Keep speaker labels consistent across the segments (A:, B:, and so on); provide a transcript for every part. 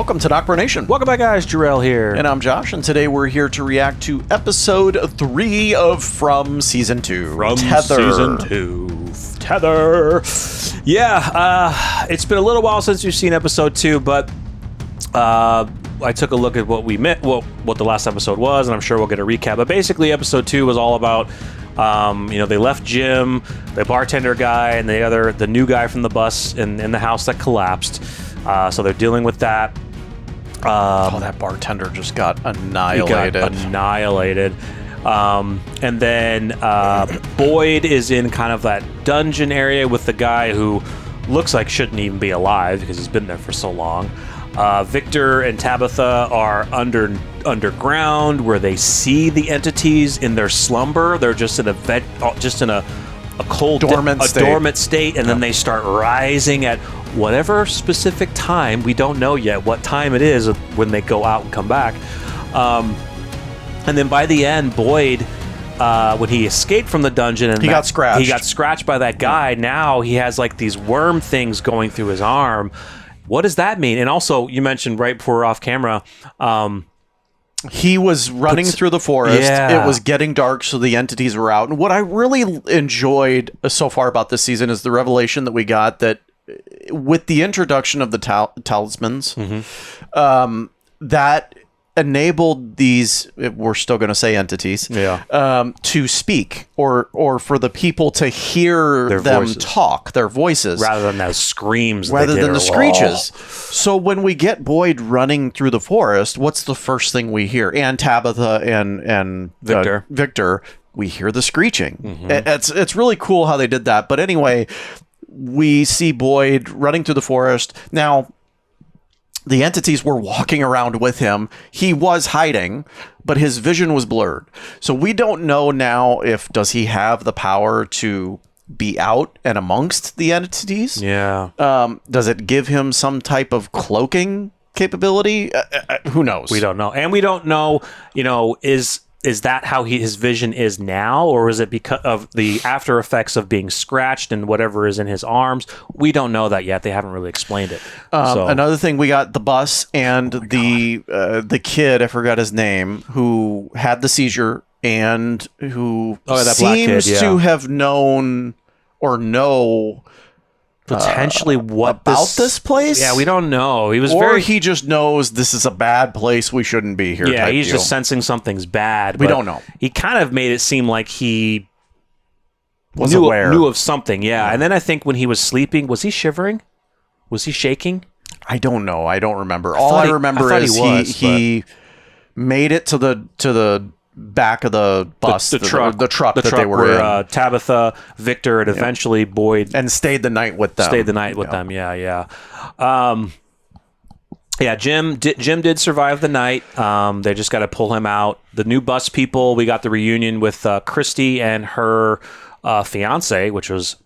A: Welcome to NocBro Nation.
B: Welcome back, guys. Jarrell here.
A: And I'm Josh, and today we're here to react to episode 3 of From Season 2.
B: From
A: Tether.
B: Season 2. Tether. Yeah, it's been a little while since we've seen episode 2, but I took a look at what we meant, what the last episode was, and I'm sure we'll get a recap. But basically, episode 2 was all about, they left Jim, the bartender guy, and the new guy from the bus in the house that collapsed. So they're dealing with that.
A: That bartender just got annihilated.
B: And then Boyd is in kind of that dungeon area with the guy who looks like shouldn't even be alive because he's been there for so long. Victor and Tabitha are underground where they see the entities in their slumber. They're just in a cold dormant state, and then they start rising at whatever specific time. We don't know yet what time it is when they go out and come back. And then by the end, Boyd, when he escaped from the dungeon, and
A: he got
B: scratched by that guy. Now he has like these worm things going through his arm. What does that mean? And also, you mentioned right before we're off camera,
A: he was running through the forest. Yeah. It was getting dark, so the entities were out. And what I really enjoyed so far about this season is the revelation that we got that with the introduction of the talismans, that enabled these, we're still going to say entities, to speak or for the people to hear talk, their voices.
B: Rather than those screams.
A: Rather than the screeches. So when we get Boyd running through the forest, what's the first thing we hear? And Tabitha and Victor, we hear the screeching. It's really cool how they did that. But anyway, we see Boyd running through the forest. Now, the entities were walking around with him. He was hiding, but his vision was blurred. So we don't know now does he have the power to be out and amongst the entities?
B: Yeah.
A: Does it give him some type of cloaking capability? Who knows?
B: We don't know. And we don't know, is that how his vision is now, or is it because of the after effects of being scratched and whatever is in his arms? We don't know that yet. They haven't really explained it.
A: Another thing, we got the bus and the kid, I forgot his name, who had the seizure and who seems to have known or know
B: potentially what
A: about this place.
B: Yeah, we don't know.
A: He just knows this is a bad place. We shouldn't be here.
B: Yeah, he's just sensing something's bad.
A: We don't know.
B: He kind of made it seem like he
A: was
B: knew of something. Yeah, and then I think when he was sleeping, was he shivering? Was he shaking?
A: I don't know. I don't remember. All I remember is he made it to the back of the bus, the truck that they were in.
B: Tabitha, Victor, and eventually Boyd,
A: and stayed the night with them.
B: Jim did survive the night. They just got to pull him out. The new bus people. We got the reunion with Christy and her fiance, which was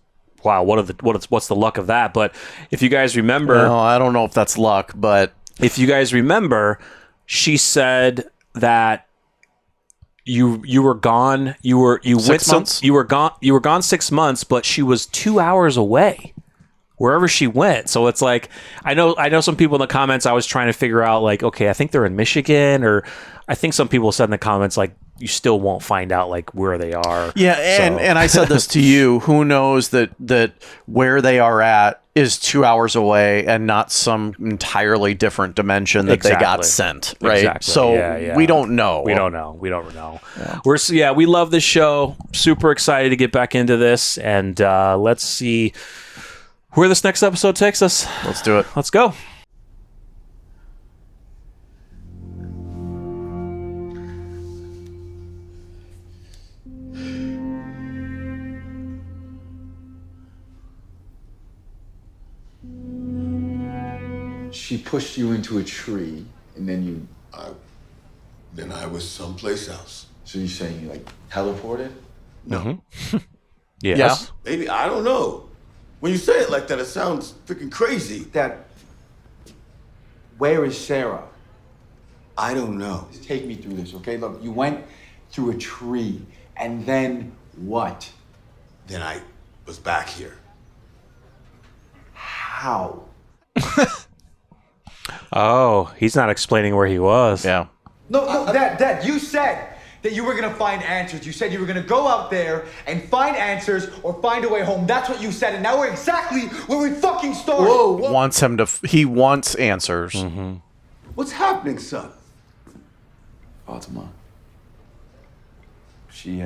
B: wow. What's the luck of that? But if you guys remember,
A: well, I don't know if that's luck, but
B: if you guys remember, she said that. You were gone. You were gone 6 months, but she was 2 hours away, wherever she went. So it's like I know some people in the comments. I was trying to figure out like, okay, I think they're in Michigan, or I think some people said in the comments like you still won't find out like where they are.
A: Yeah, and I said this to you. Who knows that where they are at is 2 hours away and not some entirely different dimension that they got sent, right?
B: Exactly.
A: So we don't know.
B: We don't know. Yeah. We love this show. Super excited to get back into this, and let's see where this next episode takes us.
A: Let's do it.
B: Let's go.
C: She pushed you into a tree, and then you...
D: Then I was someplace else.
C: So you're saying you, like, teleported?
D: No.
B: Yes.
A: Yeah.
D: Maybe, I don't know. When you say it like that, it sounds freaking crazy.
C: Dad, where is Sarah?
D: I don't know.
C: Just take me through this, okay? Look, you went through a tree, and then what?
D: Then I was back here.
C: How?
B: Oh, he's not explaining where he was.
A: Yeah.
C: No, Dad, you said that you were gonna find answers. You said you were gonna go out there and find answers or find a way home. That's what you said, and now we're exactly where we fucking started.
D: Whoa.
A: Wants him to. He wants answers.
B: Mm-hmm.
D: What's happening, son?
C: Fatima. She,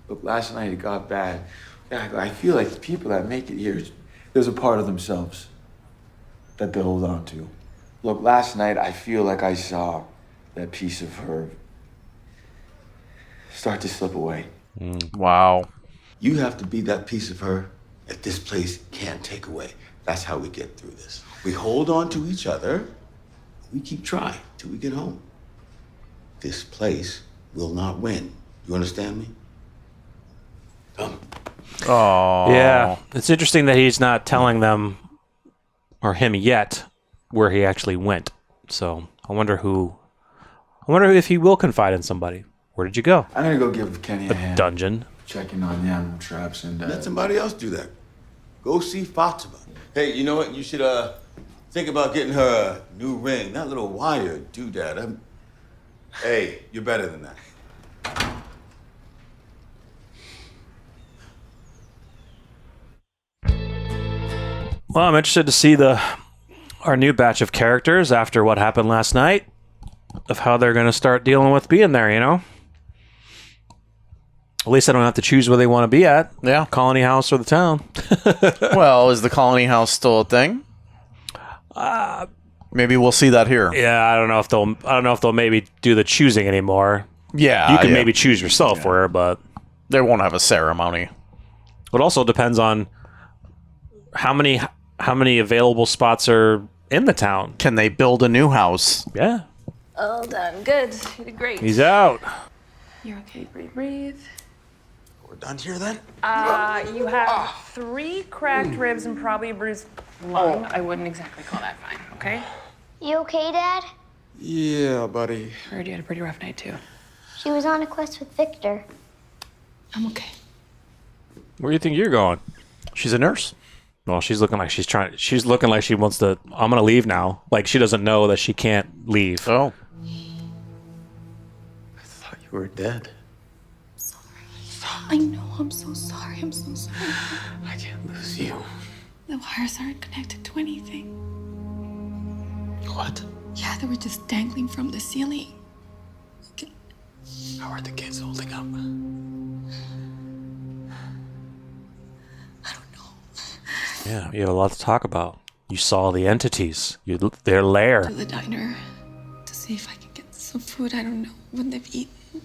C: look, last night it got bad. Yeah, I feel like the people that make it here, there's a part of themselves that they hold on to. Look, last night I feel like I saw that piece of her start to slip away.
A: Wow.
D: You have to be that piece of her that this place can't take away. That's how we get through this. We hold on to each other. We keep trying till we get home. This place will not win. You understand me? Come.
A: Oh.
B: Yeah, it's interesting that he's not telling them or him yet where he actually went. So I wonder if he will confide in somebody. Where did you go?
C: I'm gonna go give Kenny a hand.
B: Dungeon.
C: Checking on the animal traps and
D: Let somebody else do that. Go see Fatima. Hey, you know what? You should think about getting her a new ring. That little wire doodad. Hey, you're better than that.
B: Well, I'm interested to see our new batch of characters after what happened last night, of how they're going to start dealing with being there, you know? At least I don't have to choose where they want to be at.
A: Yeah.
B: Colony house or the town.
A: Well, is the colony house still a thing? Maybe we'll see that here.
B: Yeah, I don't know if they'll maybe do the choosing anymore.
A: Yeah.
B: You can maybe choose yourself where, but
A: They won't have a ceremony.
B: it also depends on how many available spots are in the town.
A: Can they build a new house?
B: Yeah.
E: All done. Good. You did great.
B: He's out.
E: You're okay. Breathe.
D: We're done here then?
E: You have 3 cracked ribs and probably a bruised lung. I wouldn't exactly call that fine, okay?
F: You okay, Dad?
C: Yeah, buddy.
E: I heard you had a pretty rough night, too.
F: She was on a quest with Victor.
E: I'm okay.
B: Where do you think you're going?
A: She's a nurse.
B: Well, she's looking like she's looking like she wants to, I'm going to leave now. Like she doesn't know that she can't leave.
A: Oh.
C: I thought you were dead.
G: I know, I'm so sorry, I'm so sorry.
C: I can't lose you.
G: The wires aren't connected to anything.
C: What?
G: Yeah, they were just dangling from the ceiling.
C: How are the kids holding up?
G: I don't know.
B: Yeah, you have a lot to talk about. You saw the entities, their lair.
G: To the diner to see if I can get some food. I don't know when they've eaten.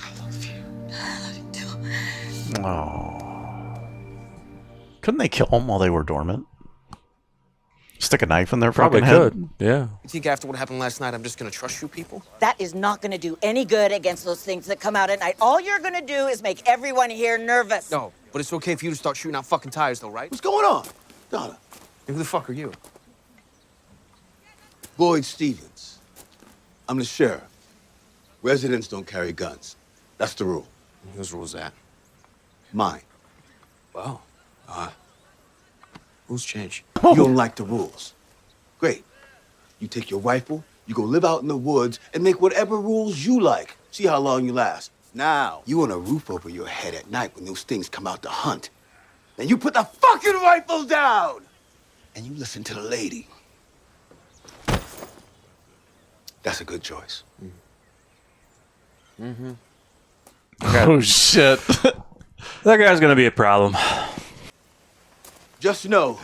C: I love you.
G: I love you too.
A: Oh. Couldn't they kill them while they were dormant? Stick a knife in their
B: Probably
A: fucking head?
B: could. Yeah.
H: You think after what happened last night, I'm just gonna trust you people?
I: That is not going to do any good against those things that come out at night. All you're going to do is make everyone here nervous.
H: No, but it's okay for you to start shooting out fucking tires, though, right?
D: What's going on? Donna.
H: Hey, who the fuck are you?
D: Boyd Stevens. I'm the sheriff. Residents don't carry guns. That's the rule.
H: Whose rule's that?
D: Mine.
H: Well, rules change.
D: You don't like the rules. Great. You take your rifle, you go live out in the woods, and make whatever rules you like. See how long you last. Now, you want a roof over your head at night when those things come out to hunt. Then you put the fucking rifle down! And you listen to the lady. That's a good choice.
H: Mm-hmm.
A: Oh, shit.
B: That guy's going to be a problem.
D: Just know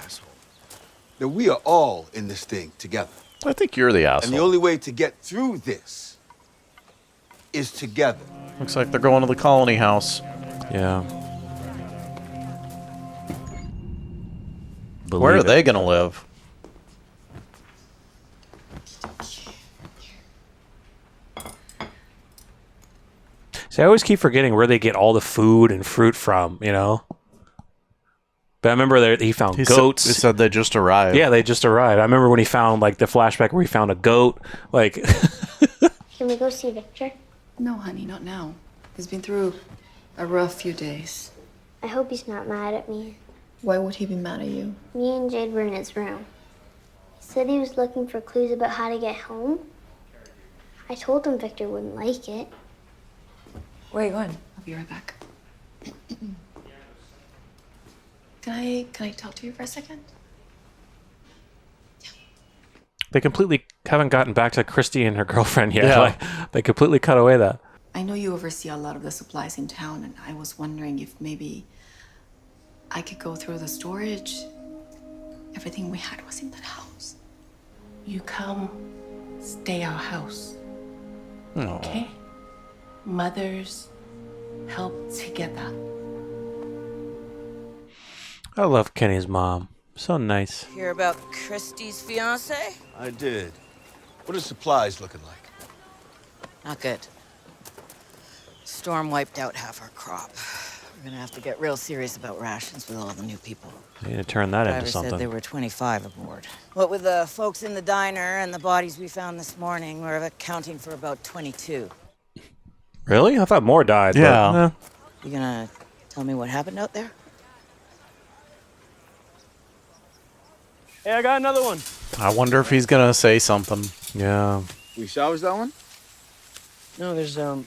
D: that we are all in this thing together.
A: I think you're the
D: And the
A: asshole.
D: only way to get through this is together.
A: Looks like they're going to the colony house.
B: Yeah.
A: Where are they going to live?
B: See, I always keep forgetting where they get all the food and fruit from, you know? But I remember he found goats.
A: He said they just arrived.
B: Yeah, they just arrived. I remember when he found, like, the flashback where he found a goat. Like,
F: Can we go see Victor?
G: No, honey, not now. He's been through a rough few days.
F: I hope he's not mad at me.
G: Why would he be mad at you?
F: Me and Jade were in his room. He Said he was looking for clues about how to get home. I told him Victor wouldn't like it.
G: Where are you going? I'll be right back. Can I talk to you for a second?
B: They completely haven't gotten back to Christy and her girlfriend yet.
A: Yeah.
B: Like, they completely cut away that.
G: I know you oversee a lot of the supplies in town, and I was wondering if maybe I could go through the storage. Everything we had was in that house.
E: You come, stay our house.
A: Oh.
E: Okay? Mothers help together.
B: I love Kenny's mom. So nice.
I: Hear about Christy's fiance?
D: I did. What are supplies looking like?
I: Not good. Storm wiped out half our crop. We're gonna have to get real serious about rations with all the new people.
B: You need to turn that into
I: Driver
B: something.
I: said there were 25 aboard. What with the folks in the diner and the bodies we found this morning, we're accounting for about 22.
B: Really? I thought more died.
A: Yeah.
B: But,
I: You gonna tell me what happened out there?
J: Hey, I got another one.
A: I wonder if he's gonna say something.
B: yeah.
C: We salvaged that one?
J: No, there's I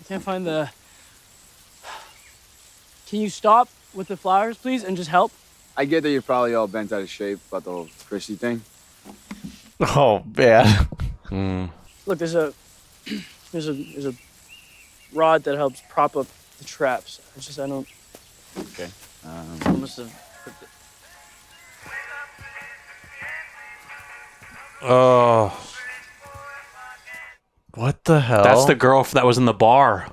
J: can't find the. Can you stop with the flowers, please, and just help?
C: I get that you're probably all bent out of shape about the whole Christy thing.
A: Oh, yeah.
J: Look, there's a rod that helps prop up the traps. I don't.
C: Okay.
J: I must have.
B: Oh.
A: What the hell?
B: That's the girl that was in the bar.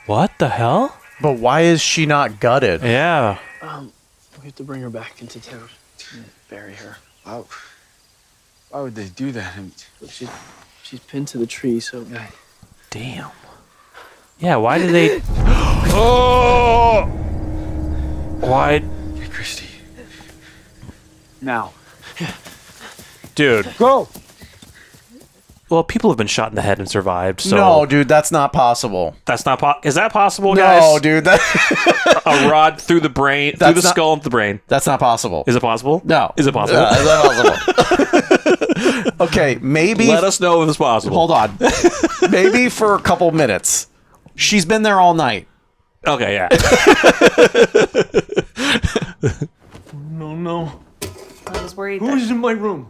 B: What the hell?
A: But why is she not gutted?
B: Yeah.
J: We have to bring her back into town and bury her.
C: Wow. Why would they do that?
J: Look, she's pinned to the tree, so.
B: Damn. Yeah, why did they... Oh! Why...
C: Hey, Christy. Now.
B: Dude.
J: Go!
B: Well, people have been shot in the head and survived, so...
A: No, dude, that's not possible.
B: That's not Is that possible, guys?
A: No, dude, that
B: A rod through the brain, through the skull into the brain.
A: that's not possible.
B: Is it possible?
A: No.
B: Is it possible?
A: Is that possible? Okay, maybe.
B: Let us know if it's possible.
A: Hold on. Maybe for a couple minutes. She's been there all night.
B: Okay, yeah.
J: No.
E: I was worried.
J: Who was in my room?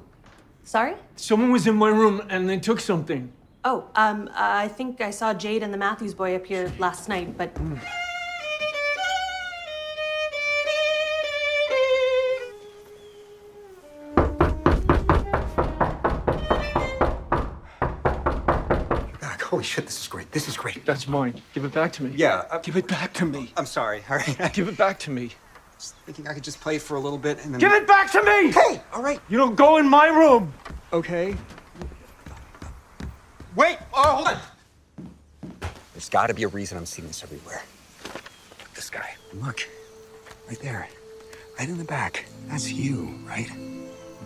E: Sorry?
J: Someone was in my room and they took something.
E: Oh, I think I saw Jade and the Matthews boy up here last night, but.
H: Holy shit, this is great. This is great.
J: That's mine. Give it back to me.
H: Yeah.
J: Give it back to me.
H: I'm sorry, all right?
J: Give it back to me.
H: was thinking I could just play for a little bit and then...
J: Give it back to me!
H: Hey, all right.
J: You don't go in my room, okay?
H: Wait! Oh, hold on! There's got to be a reason I'm seeing this everywhere. This guy. Look. Right there. Right in the back. That's you, right?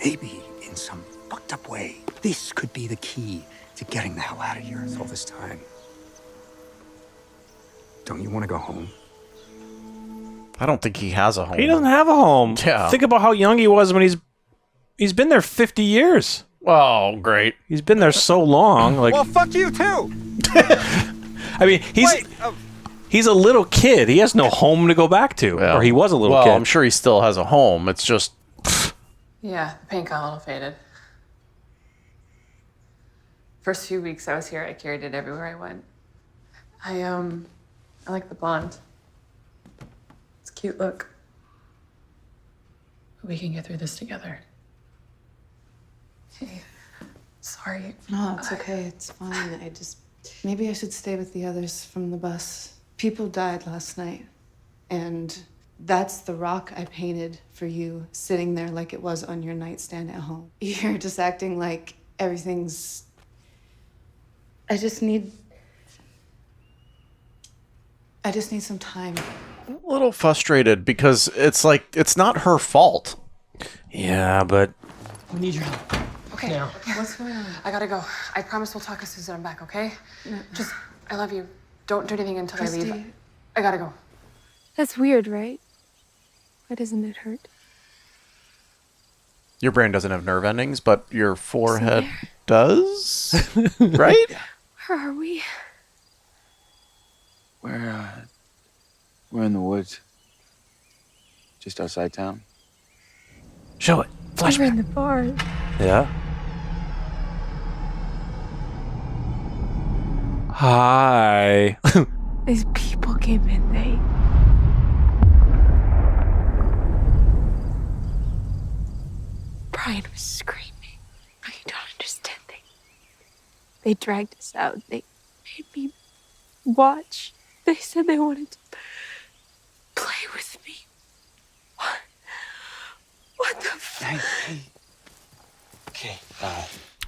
H: Maybe in some fucked up way, this could be the key to getting the hell out of here all this time. Don't you want to go home?
A: I don't think he has a home.
B: He doesn't have a home.
A: Yeah.
B: Think about how young he was when he's been there 50 years.
A: Oh, great.
B: He's been there so long. Like,
H: Well, fuck you too!
B: I mean, he's a little kid. He has no home to go back to.
A: Yeah.
B: Or he was a little
A: well,
B: kid.
A: I'm sure he still has a home. It's just...
E: Yeah, the paint got a little faded. First few weeks I was here, I carried it everywhere I went. I like the blonde. It's a cute look. But we can get through this together. Hey, sorry.
G: No, it's okay. It's fine. Maybe I should stay with the others from the bus. People died last night, and that's the rock I painted for you, sitting there like it was on your nightstand at home. You're just acting like everything's... I just need some time.
A: I'm a little frustrated because it's like, it's not her fault.
B: Yeah, but...
J: We need your help.
E: Okay.
J: Now.
E: What's going on? I gotta go. I promise we'll talk as soon as I'm back, okay? No. Just, I love you. Don't do anything until
G: Christy.
E: I leave. I gotta go.
K: That's weird, right? Why doesn't it hurt?
A: Your brain doesn't have nerve endings, but your forehead does, right?
E: Where are we?
C: We're in the woods. Just outside town.
B: Show it.
E: We're in the barn.
B: Yeah. Hi.
E: These people came in. Brian was screaming. You don't understand. They dragged us out. They made me watch. They said they wanted to play with me. What the
C: Hey. Okay.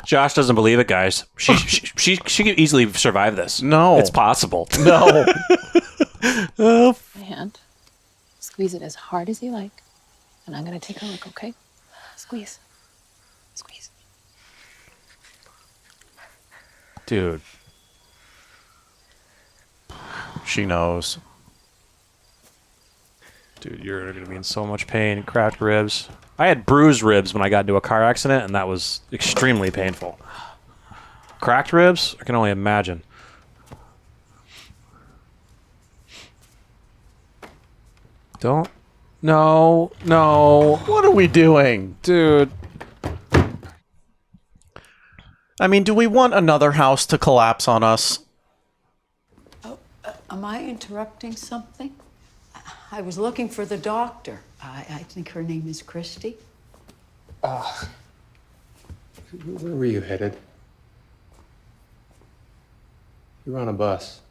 B: Josh doesn't believe it, guys. She could easily survive this.
A: No.
B: It's possible.
A: No.
E: My hand. Squeeze it as hard as you like. And I'm going to take a look, okay? Squeeze. Squeeze.
B: Dude.
A: She knows.
B: Dude, you're going to be in so much pain. Cracked ribs. I had bruised ribs when I got into a car accident, and that was extremely painful. Cracked ribs? I can only imagine. Don't. No.
A: What are we doing?
B: Dude.
A: I mean, do we want another house to collapse on us?
K: Am I interrupting something? I was looking for the doctor. I think her name is Christy.
J: Where were you headed? You were on a bus.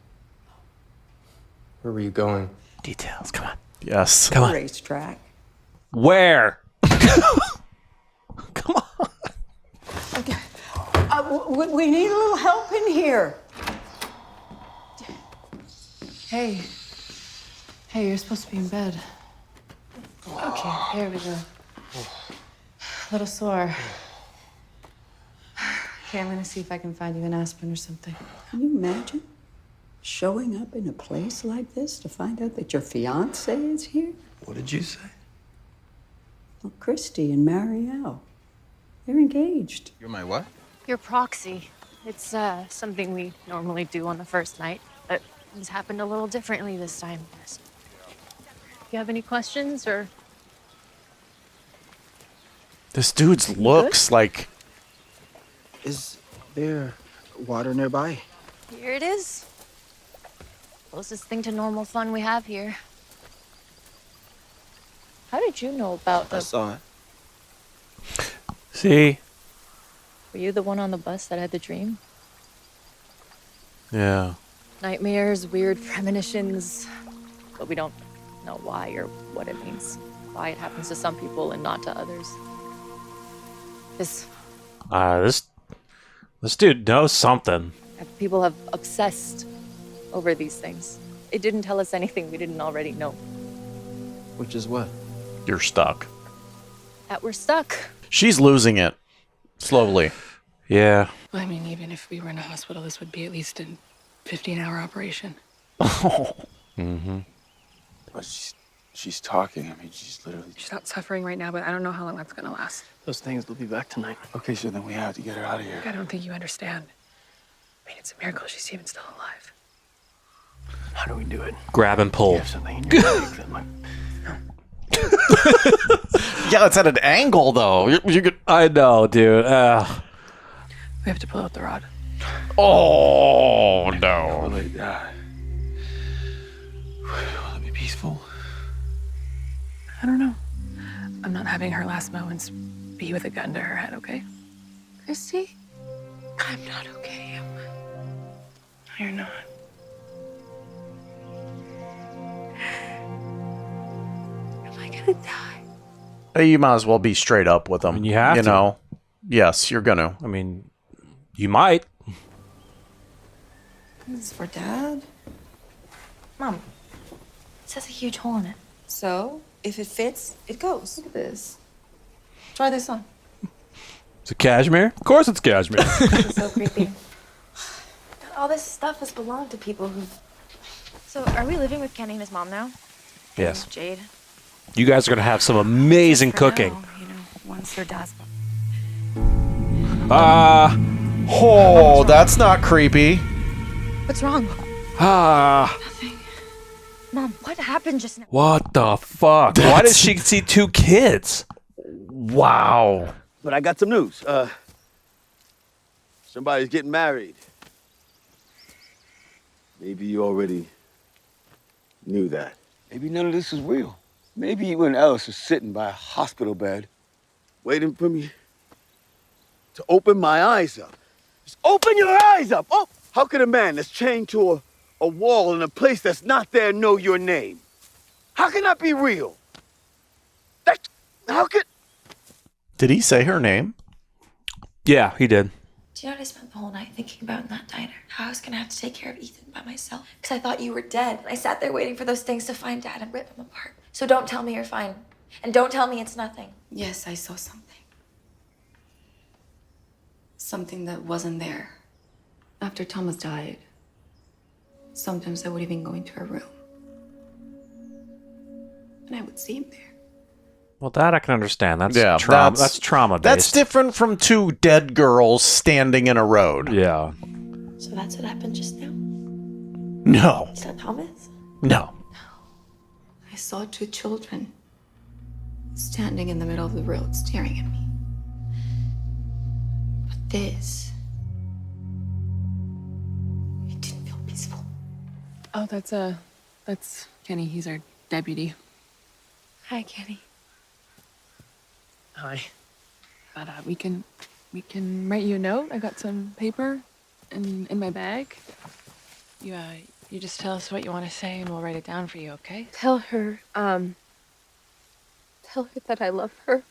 J: Where were you going?
B: Details, come on.
A: Yes.
B: Come on.
K: Racetrack.
B: Where?
K: Come on. Okay. We need a little help in here.
G: Hey. Hey, you're supposed to be in bed. Okay, here we go. A little sore. Okay, I'm gonna see if I can find you an aspirin or something.
K: Can you imagine showing up in a place like this to find out that your fiance is here?
J: What did you say?
K: Well, Christy and Marielle. They're engaged.
J: You're my what?
E: Your proxy. It's something we normally do on the first night, but it's happened a little differently this time. You have any questions or?
A: This dude's looks like.
J: Is there water nearby?
E: Here it is. Closest thing to normal fun we have here. How did you know about
J: I saw it.
B: See?
E: Were you the one on the bus that had the dream?
B: Yeah.
E: Nightmares, weird premonitions, but we don't know why or what it means. Why it happens to some people and not to others.
B: This dude knows something.
E: People have obsessed over these things. It didn't tell us anything we didn't already know.
J: Which is what?
A: You're stuck.
E: That we're stuck.
A: She's losing it. Slowly.
B: Yeah.
L: Well, I mean, even if we were in a hospital, this would be at least a 15-hour operation.
B: Mm-hmm.
C: But she's talking. I mean, she's literally.
L: She's not suffering right now, but I don't know how long that's gonna last.
J: Those things will be back tonight.
C: Okay, so then we have to get her out of here.
L: I don't think you understand. I mean, it's a miracle she's even still alive.
J: How do we do it?
B: Grab and pull.
J: You have something in your legs that might...
A: Yeah, it's at an angle, though.
B: I know, dude.
L: We have to pull out the rod.
A: Oh, no.
C: Will it be peaceful?
L: I don't know. I'm not having her last moments be with a gun to her head, okay?
E: Christy? I'm not okay, am I?
L: No, you're not.
E: Am I gonna die?
A: You might as well be straight up with them.
B: I mean, you have to.
A: know. Yes, you're gonna.
B: I mean, you might.
M: This is for Dad?
E: Mom, it says a huge hole in it.
M: So, if it fits, it goes. Look at this. Try this on.
B: Is it cashmere? Of course it's cashmere.
E: This is so creepy. All this stuff has belonged to people who. So, are we living with Kenny and his mom now?
B: Yes.
E: Jade.
B: You guys are going to have some amazing cooking.
E: Now, you know. once their dad's gone.
A: Oh, that's not creepy.
E: What's wrong?
B: Nothing.
E: Mom, what happened just now?
B: What the fuck? Why did she see 2 kids?
A: Wow.
D: But I got some news. Somebody's getting married. Maybe you already knew that. Maybe none of this is real. Maybe you and Alice are sitting by a hospital bed, waiting for me to open my eyes up. Just open your eyes up! Oh, how could a man that's chained to a wall in a place that's not there know your name? How can that be real? How could...
A: Did he say her name?
B: Yeah, he did.
E: Do you know what I spent the whole night thinking about in that diner? How I was gonna have to take care of Ethan by myself. Because I thought you were dead. I sat there waiting for those things to find Dad and rip him apart. So don't tell me you're fine. And don't tell me it's nothing.
G: Yes, I saw something. Something that wasn't there. After Thomas died, sometimes I would even go into her room. And I would see him there.
B: Well, that I can understand. That's
A: Yeah,
B: trauma. That's trauma-based.
A: That's different from 2 dead girls standing in a road.
B: Yeah.
E: So that's what happened just now?
A: No.
E: Is that Thomas?
A: No.
G: I saw 2 children standing in the middle of the road staring at me. But this, it didn't feel peaceful.
L: Oh, that's Kenny. He's our deputy.
E: Hi, Kenny.
L: Hi. But we can write you a note. I got some paper in my bag. You just tell us what you want to say and we'll write it down for you, okay?
E: Tell her that I love her.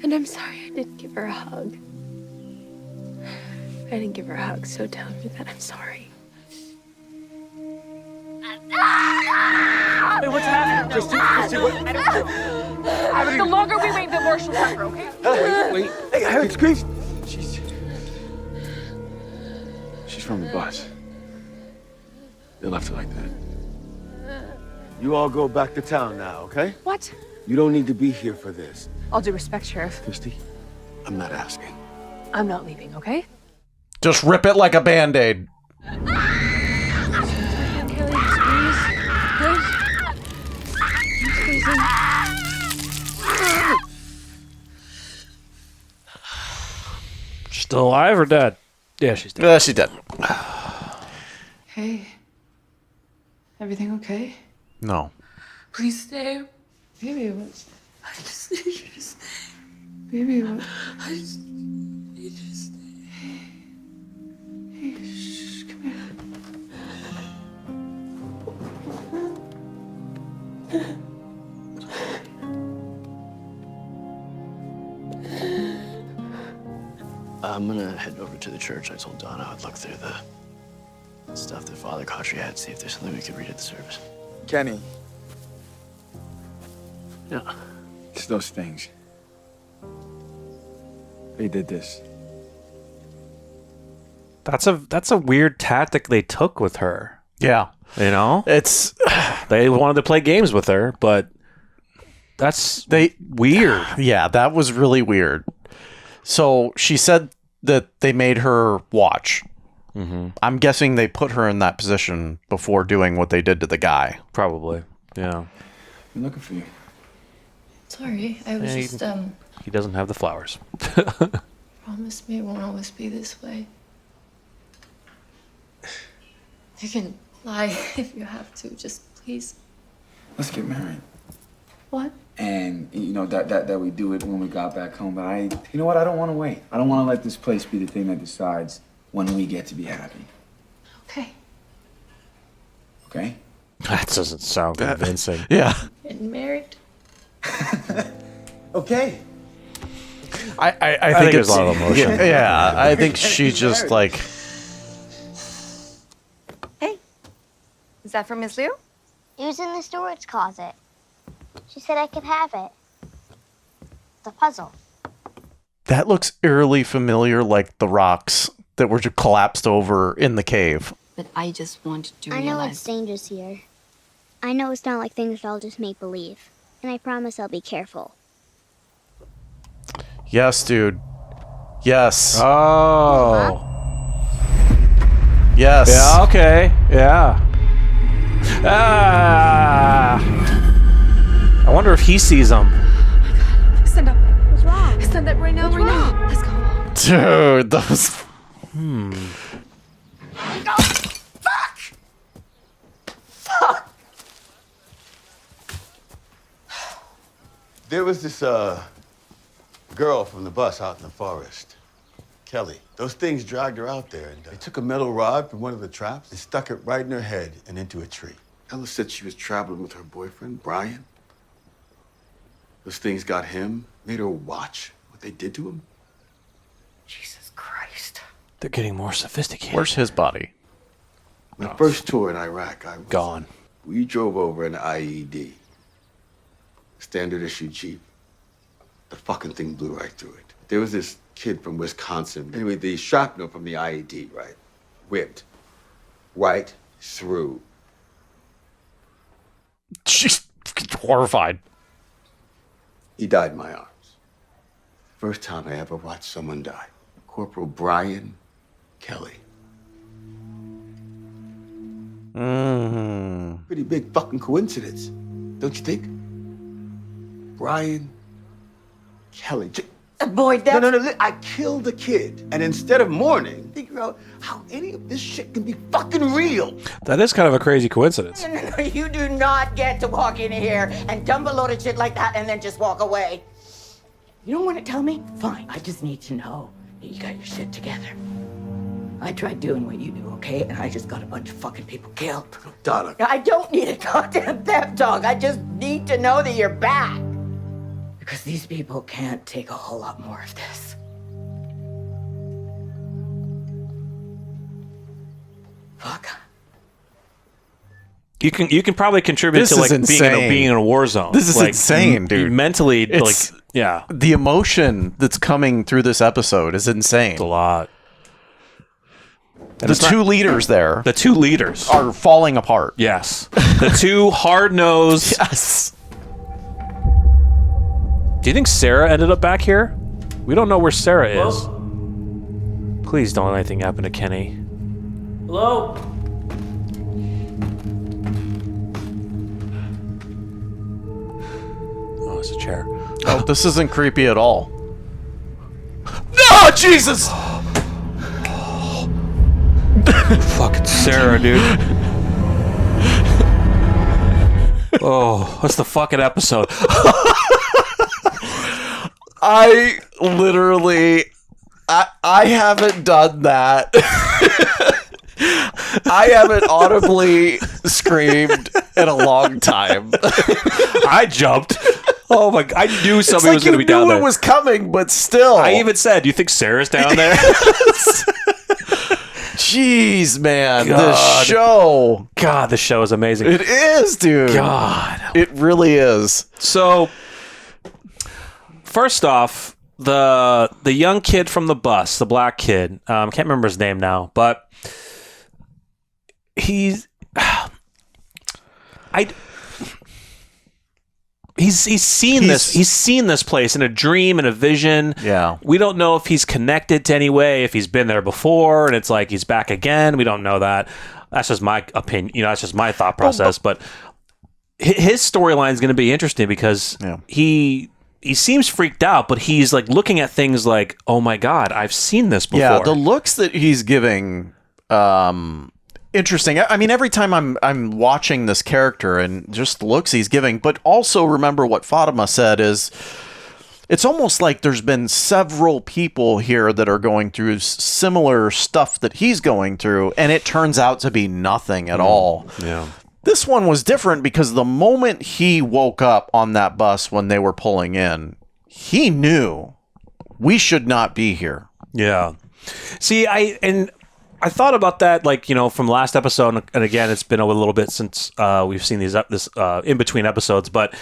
E: And I'm sorry I didn't give her a hug. I didn't give her a hug, so tell her that I'm sorry.
L: Wait, what's happening?
D: Christy, what?
L: I don't know. The longer we wait, the more she'll suffer, okay?
D: Wait. Hey, I heard screams. She's from the bus. They left her like that. You all go back to town now, okay?
L: What?
D: You don't need to be here for this.
L: All due respect, Sheriff.
D: Christy, I'm not asking.
L: I'm not leaving, okay?
A: Just rip it like a Band-Aid.
B: Still alive or dead? Yeah, she's dead.
A: She's dead.
G: Hey. Everything okay?
A: No.
L: Please stay.
G: Baby, what?
L: I just need you to stay.
G: Baby, what?
L: I just need you to stay.
G: Hey, shh, come here.
J: I'm gonna head over to the church. I told Donna I'd look through the stuff that Father Cautry had, see if there's something we could read at the service.
C: Kenny,
J: Yeah.
C: it's those things. They did this.
B: That's a weird tactic they took with her.
A: Yeah.
B: You know?
A: It's
B: they wanted to play games with her, but that's weird.
A: Yeah, that was really weird. So she said that they made her watch.
B: Mm-hmm.
A: I'm guessing they put her in that position before doing what they did to the guy.
B: Probably. Yeah.
C: I'm looking for you.
G: Sorry, I was just,
B: He doesn't have the flowers.
G: promise me it won't always be this way. You can lie if you have to, just please.
C: Let's get married.
G: What?
C: And you know that we do it when we got back home. But you know what? I don't want to wait. I don't want to let this place be the thing that decides when we get to be happy.
G: Okay.
C: Okay?
B: That doesn't sound convincing.
A: Yeah.
G: Getting married?
C: Okay.
A: I
B: think there's a lot of emotion.
A: Yeah, I think she's just like.
E: Hey, is that from Miss Liu?
F: It was in the storage closet. She said I could have it. The puzzle.
A: That looks eerily familiar, like the rocks that were just collapsed over in the cave.
G: But I just wanted to
F: I
G: realize.
F: know it's dangerous here. I know it's not like things are all just make-believe. And I promise I'll be careful.
A: Yes, dude. Yes.
B: Oh.
A: Yes.
B: Yeah, okay. Yeah. I wonder if he sees them.
E: Stand up.
F: What's wrong?
E: Stand up right now, now. Let's go.
A: Dude, those...
D: There was this, girl from the bus out in the forest. Kelly. Those things dragged her out there, and they took a metal rod from one of the traps and stuck it right in her head and into a tree. Ella said she was traveling with her boyfriend, Brian. Those things got him, made her watch what they did to him.
I: Jesus Christ.
B: They're getting more sophisticated.
A: Where's his body?
D: My first tour in Iraq, I was
B: gone.
D: We drove over an IED. Standard issue Jeep. The fucking thing blew right through it. There was this kid from Wisconsin. Anyway, the shrapnel from the IED, right? Whipped right through.
A: She's horrified.
D: He died in my arms. First time I ever watched someone die. Corporal Brian Kelly. Pretty big fucking coincidence, don't you think? Brian Kelly.
I: Boy, that's...
D: No. I killed the kid. And instead of mourning, figure out how any of this shit can be fucking real.
B: That is kind of a crazy coincidence.
I: No, you do not get to walk in here and dump a load of shit like that and then just walk away. You don't want to tell me? Fine. I just need to know that you got your shit together. I tried doing what you do, okay? And I just got a bunch of fucking people killed.
D: Donna.
I: I don't need a goddamn pep talk. I just need to know that you're back. Because these people can't take a whole lot more of this. Fuck.
B: You can probably contribute
A: This
B: to like
A: is
B: being in a war zone.
A: This is
B: like,
A: insane, dude.
B: Mentally,
A: It's-
B: like, yeah,
A: The emotion that's coming through this episode is insane.
B: it's a lot.
A: The two leaders there
B: The two leaders.
A: are falling apart.
B: Yes. The two hard-nosed.
A: Yes.
B: Do you think Sarah ended up back here? We don't know where Sarah is. Please don't let anything happen to Kenny.
N: Hello?
B: Oh, it's a chair.
A: Oh, this isn't creepy at all. No, Jesus!
B: Fucking Sarah, dude. Oh, what's the fucking episode?
A: I literally... I haven't done that. I haven't audibly screamed in a long time.
B: I jumped. Oh my! I knew somebody was going to be down there.
A: It was coming, but still.
B: I even said, "Do you think Sarah's down there?"
A: Jeez, man,
B: God.
A: the show.
B: God, the show is amazing.
A: It is, dude.
B: God,
A: it really is.
B: So, first off, the young kid from the bus, the black kid, can't remember his name now, but he's seen this. He's seen this place in a dream, in a vision.
A: Yeah.
B: We don't know if he's connected to any way, if he's been there before, and it's like he's back again. We don't know that. That's just my opinion. You know, that's just my thought process. But his storyline is going to be interesting because he seems freaked out, but he's like looking at things like, oh my God, I've seen this before.
A: Yeah, the looks that he's giving, interesting. I mean, every time I'm watching this character and just the looks he's giving, but also remember what Fatima said is, it's almost like there's been several people here that are going through similar stuff that he's going through, and it turns out to be nothing at all.
B: Yeah.
A: This one was different because the moment he woke up on that bus when they were pulling in, he knew we should not be here.
B: Yeah. See, I thought about that, like, you know, from last episode, and again, it's been a little bit since we've seen this in between episodes, but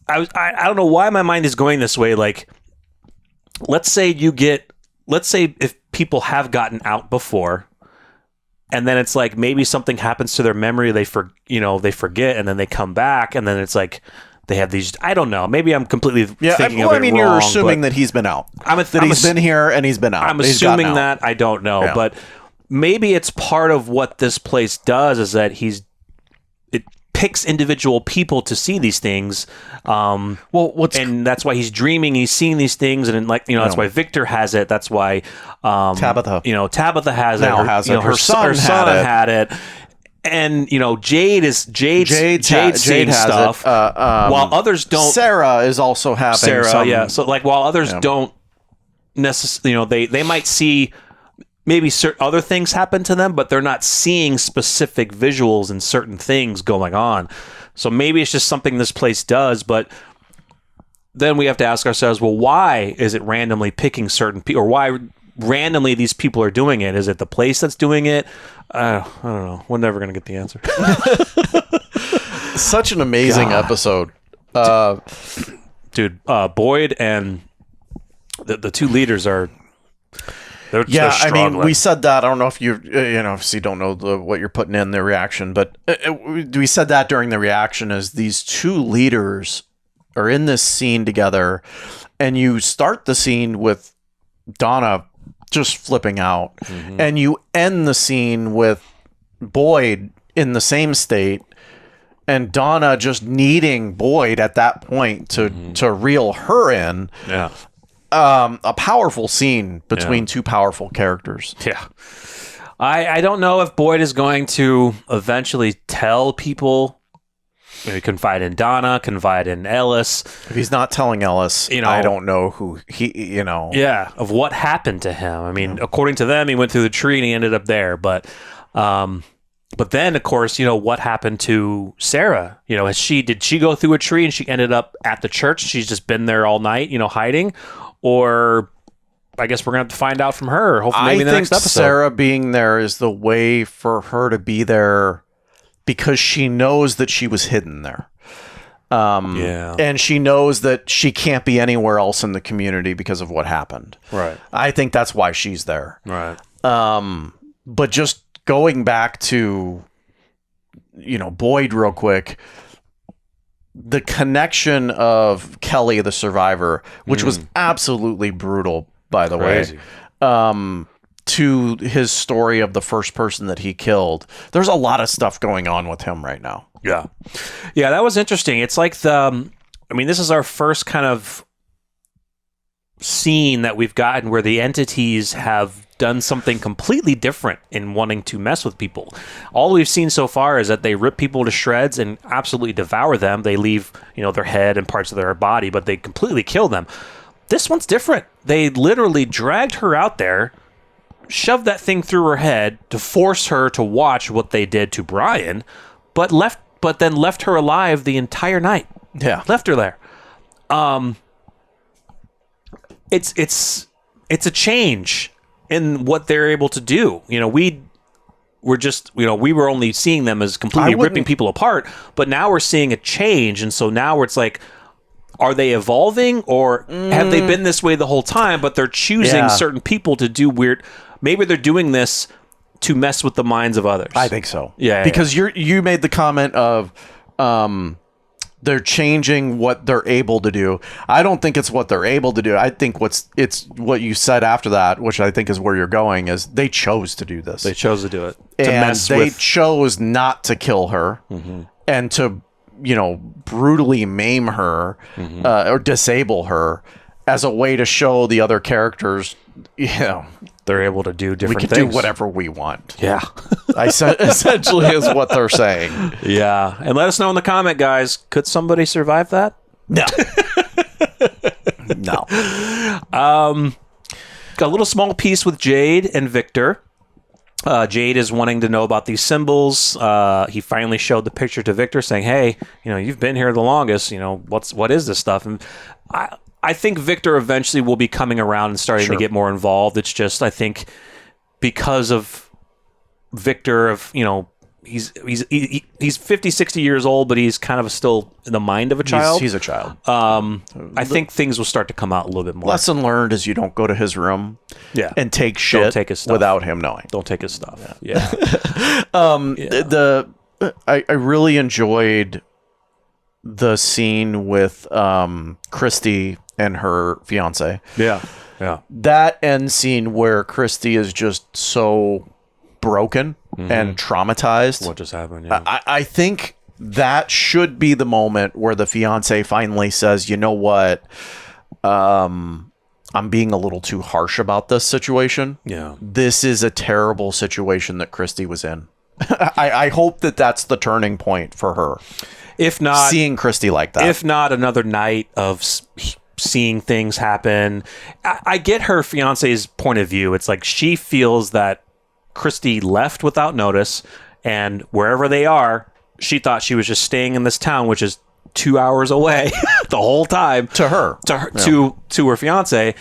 B: I don't know why my mind is going this way. Like, let's say if people have gotten out before, and then it's like maybe something happens to their memory, they forget, and then they come back, and then it's like they have these. I don't know. Maybe I'm completely thinking of it wrong.
A: You're assuming that he's been out. He's been here and he's been out.
B: I'm assuming that. I don't know, but maybe it's part of what this place does is that it picks individual people to see these things. And that's why he's dreaming. He's seeing these things, and that's why Victor has it. That's why Tabitha has it. Her son had it. And Jade's seeing stuff, while others don't.
A: Sarah is also having some.
B: So while others don't necessarily, they might see maybe certain other things happen to them, but they're not seeing specific visuals and certain things going on. So maybe it's just something this place does, but then we have to ask ourselves, well, why is it randomly picking certain people, or why randomly these people are doing it? Is it the place that's doing it? I don't know. We're never going to get the answer.
A: Such an amazing episode.
B: Dude, Boyd and the two leaders are... They're
A: we said that. I don't know if you obviously don't know what you're putting in the reaction, but we said that during the reaction is these two leaders are in this scene together, and you start the scene with Donna just flipping out, and you end the scene with Boyd in the same state, and Donna just needing Boyd at that point to reel her in.
B: Yeah.
A: A powerful scene between two powerful characters.
B: Yeah. I don't know if Boyd is going to eventually tell people. Maybe confide in Donna, confide in Ellis.
A: If he's not telling Ellis, I don't know who he,
B: Yeah, of what happened to him. I mean, according to them, he went through the tree and he ended up there. But then, of course, what happened to Sarah? Did she go through a tree and she ended up at the church? She's just been there all night, hiding? Or I guess we're going to have to find out from her. Hopefully, maybe in the next episode.
A: Sarah being there is the way for her to be there because she knows that she was hidden there. And she knows that she can't be anywhere else in the community because of what happened.
B: Right.
A: I think that's why she's there.
B: Right.
A: But just going back to, Boyd real quick, the connection of Kelly, the survivor, which was absolutely brutal, by the way, to his story of the first person that he killed. There's a lot of stuff going on with him right now.
B: Yeah. Yeah, that was interesting. It's like this is our first kind of scene that we've gotten where the entities have done something completely different in wanting to mess with people. All we've seen so far is that they rip people to shreds and absolutely devour them. They leave, their head and parts of their body, but they completely kill them. This one's different. They literally dragged her out there, shoved that thing through her head to force her to watch what they did to Brian, but then left her alive the entire night.
A: Yeah.
B: Left her there. It's a change in what they're able to do. We were only seeing them as completely ripping people apart, but now we're seeing a change. And so now it's like, are they evolving, or have they been this way the whole time, but they're choosing certain people to do weird. Maybe they're doing this to mess with the minds of others.
A: I think so.
B: Yeah.
A: Because you made the comment of, they're changing what they're able to do. I don't think it's what they're able to do. I think it's what you said after that, which I think is where you're going, is they chose to do this.
B: They chose to do it.
A: And they chose not to kill her and to, brutally maim her or disable her as a way to show the other characters,
B: they're able to do different things.
A: We can do whatever we want.
B: Yeah.
A: Essentially is what they're saying.
B: Yeah. And let us know in the comment, guys. Could somebody survive that?
A: No. No.
B: Got a little small piece with Jade and Victor. Jade is wanting to know about these symbols. He finally showed the picture to Victor saying, hey, you've been here the longest. What is this stuff? And I think Victor eventually will be coming around and starting to get more involved. It's just, I think, because of Victor, he's 50, 60 years old, but he's kind of still in the mind of a child.
A: He's a child.
B: I think things will start to come out a little bit more.
A: Lesson learned is you don't go to his room and take shit
B: don't take his stuff.
A: without him knowing.
B: Don't take his stuff. Yeah.
A: I really enjoyed the scene with Christy and her fiance.
B: Yeah.
A: That end scene where Christy is just so broken and traumatized.
B: What just happened? Yeah.
A: I think that should be the moment where the fiance finally says, you know what? I'm being a little too harsh about this situation.
B: Yeah.
A: This is a terrible situation that Christy was in. I hope that that's the turning point for her.
B: If not,
A: seeing Christy like that.
B: If not, another night of seeing things happen. I get her fiance's point of view. It's like she feels that Christy left without notice, and wherever they are, she thought she was just staying in this town, which is 2 hours away the whole time
A: to her,
B: to her fiance.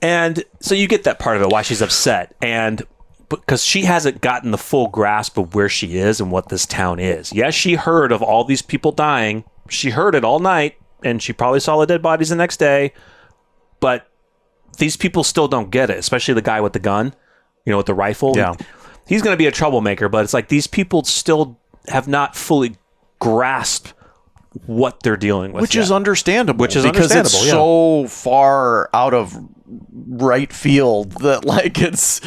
B: And so you get that part of it, why she's upset. And because she hasn't gotten the full grasp of where she is and what this town is. Yes, she heard of all these people dying. She heard it all night, and she probably saw the dead bodies the next day. But these people still don't get it, especially the guy with the gun, with the rifle.
A: Yeah.
B: He's going to be a troublemaker, but it's like these people still have not fully grasped what they're dealing with.
A: Which is understandable.
B: Because
A: it's so far out of right field that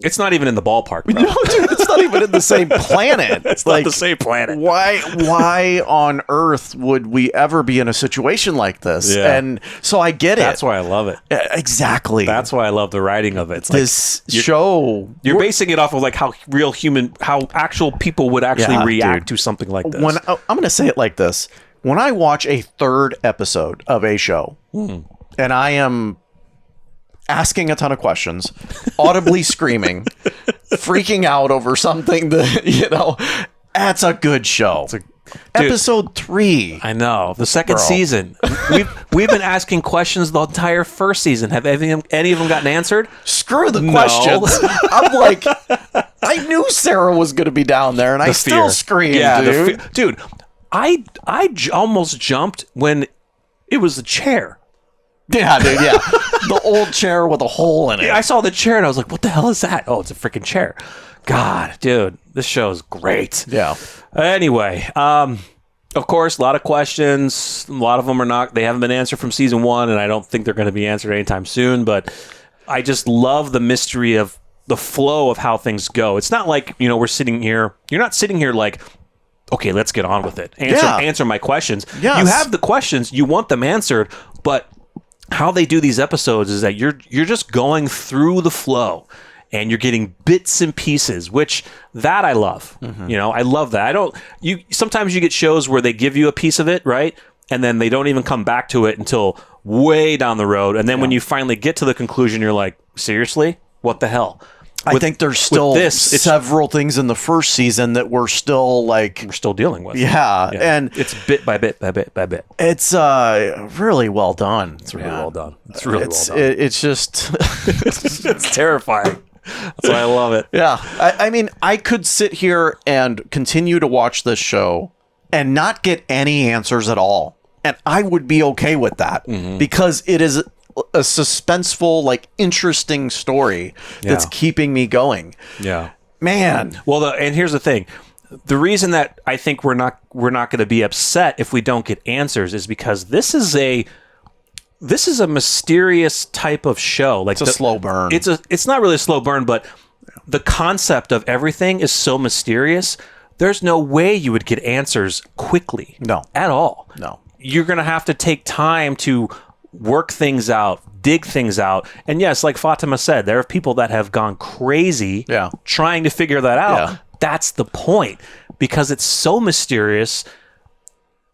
B: it's not even in the ballpark, bro.
A: No, dude, it's not even in the same planet.
B: It's not the same planet.
A: Why on earth would we ever be in a situation like this?
B: Yeah.
A: And so I get it.
B: That's why I love it.
A: Exactly.
B: That's why I love the writing of it. It's
A: this show.
B: You're basing it off of how actual people would actually react to something like this.
A: I'm going to say it like this. When I watch a third episode of a show and I am asking a ton of questions, audibly screaming, freaking out over something that, that's a good show. Episode 3.
B: I know. The second season. We've been asking questions the entire first season. Have any of them gotten answered?
A: Screw the questions. I'm like, I knew Sarah was going to be down there, and I still screamed, dude.
B: Dude, I almost jumped when it was the chair.
A: Yeah, dude, yeah. The old chair with a hole in it.
B: Yeah, I saw the chair and I was like, what the hell is that? Oh, it's a freaking chair. God, dude, this show is great.
A: Yeah.
B: Anyway, of course, a lot of questions. A lot of them they haven't been answered from season 1, and I don't think they're going to be answered anytime soon, but I just love the mystery of the flow of how things go. It's not like, we're sitting here. You're not sitting here like, okay, let's get on with it. Answer my questions.
A: Yes.
B: You have the questions. You want them answered, but how they do these episodes is that you're just going through the flow and you're getting bits and pieces, which that I love. I love that. Sometimes you get shows where they give you a piece of it, right? And then they don't even come back to it until way down the road. And then when you finally get to the conclusion, you're like, seriously? What the hell?
A: I think there's still several things in the first season that we're still
B: dealing with.
A: Yeah. And
B: it's bit by bit by bit by bit.
A: It's really well done.
B: It's really well done. It's really well done.
A: It's just
B: it's terrifying. That's why I love it.
A: Yeah. I mean, I could sit here and continue to watch this show and not get any answers at all. And I would be okay with that because it is a suspenseful, interesting story that's keeping me going.
B: Yeah,
A: man.
B: Well, and here's the thing: the reason that I think we're not going to be upset if we don't get answers is because this is a mysterious type of show.
A: It's a slow burn.
B: It's not really a slow burn, but the concept of everything is so mysterious. There's no way you would get answers quickly.
A: No,
B: at all.
A: No,
B: you're going to have to take time to work things out, dig things out. And yes, like Fatima said, there are people that have gone crazy trying to figure that out. Yeah. That's the point. Because it's so mysterious,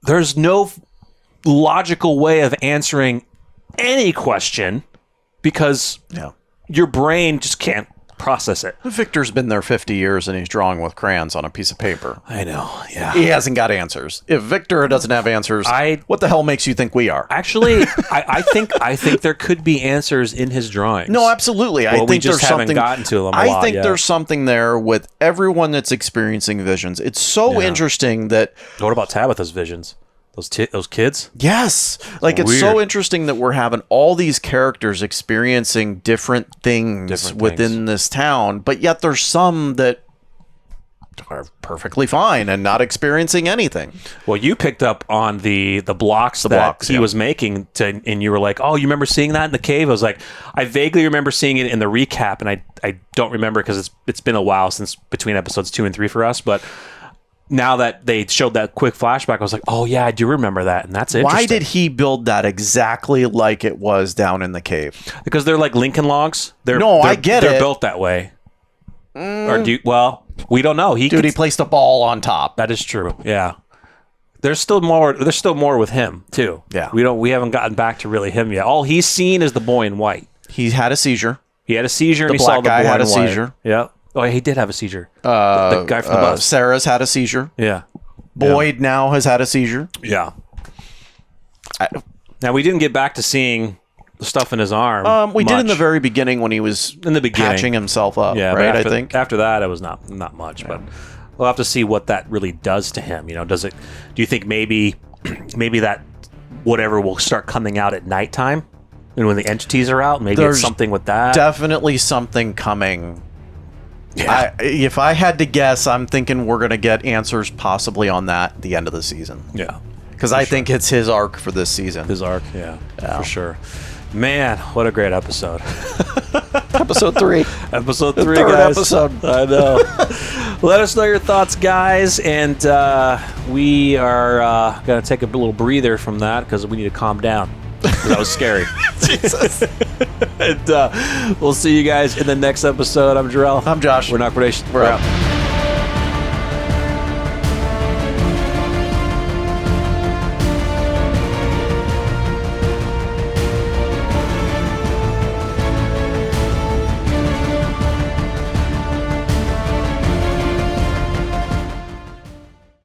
B: there's no logical way of answering any question because your brain just can't process it.
A: Victor's been there 50 years and he's drawing with crayons on a piece of paper.
B: I know, yeah.
A: He hasn't got answers. If Victor doesn't have answers, what the hell makes you think we are?
B: Actually, I think there could be answers in his drawings.
A: No, absolutely.
B: I think we just haven't gotten to them
A: I think there's something there with everyone that's experiencing visions. It's so interesting that...
B: What about Tabitha's visions? Those kids?
A: Yes. It's so interesting that we're having all these characters experiencing different things within this town, but yet there's some that are perfectly fine and not experiencing anything.
B: Well, you picked up on the blocks that he was making, and you were like, "Oh, you remember seeing that in the cave?" I was like, "I vaguely remember seeing it in the recap, and I don't remember because it's been a while since between episodes 2 and 3 for us." But now that they showed that quick flashback, I was like, "Oh yeah, I do remember that," and that's interesting.
A: Why did he build that exactly like it was down in the cave?
B: Because they're like Lincoln logs.
A: I get it.
B: They're built that way. Or we don't know.
A: He placed a ball on top.
B: That is true. Yeah. There's still more with him too.
A: Yeah.
B: We haven't gotten back to really him yet. All he's seen is the boy in white.
A: He had a seizure.
B: He had a seizure,
A: The
B: and he
A: black
B: saw the
A: guy
B: boy
A: had
B: in
A: a
B: white.
A: seizure.
B: Yeah. Oh, he did have a seizure. The guy from the bus.
A: Sarah's had a seizure.
B: Yeah.
A: Boyd now has had a seizure.
B: Yeah. Now we didn't get back to seeing the stuff in his arm.
A: We did in the very beginning when he was patching himself up.
B: Yeah,
A: right.
B: After,
A: I think
B: after that it was not much, but we'll have to see what that really does to him. You know, do you think maybe that whatever will start coming out at nighttime, and when the entities are out, maybe it's something with that.
A: Definitely something coming.
B: Yeah.
A: If I had to guess, I'm thinking we're going to get answers possibly on that at the end of the season.
B: Yeah.
A: Because I think it's his arc for this season.
B: His arc, yeah, for sure. Man, what a great episode.
A: Episode 3.
B: Episode 3,
A: third
B: guys.
A: episode.
B: I know. Let us know your thoughts, guys. And we are going to take a little breather from that because we need to calm down. That was scary.
A: Jesus.
B: And we'll see you guys in the next episode. I'm Jarrell.
A: I'm Josh.
B: We're NocBro Nation.
A: We're out.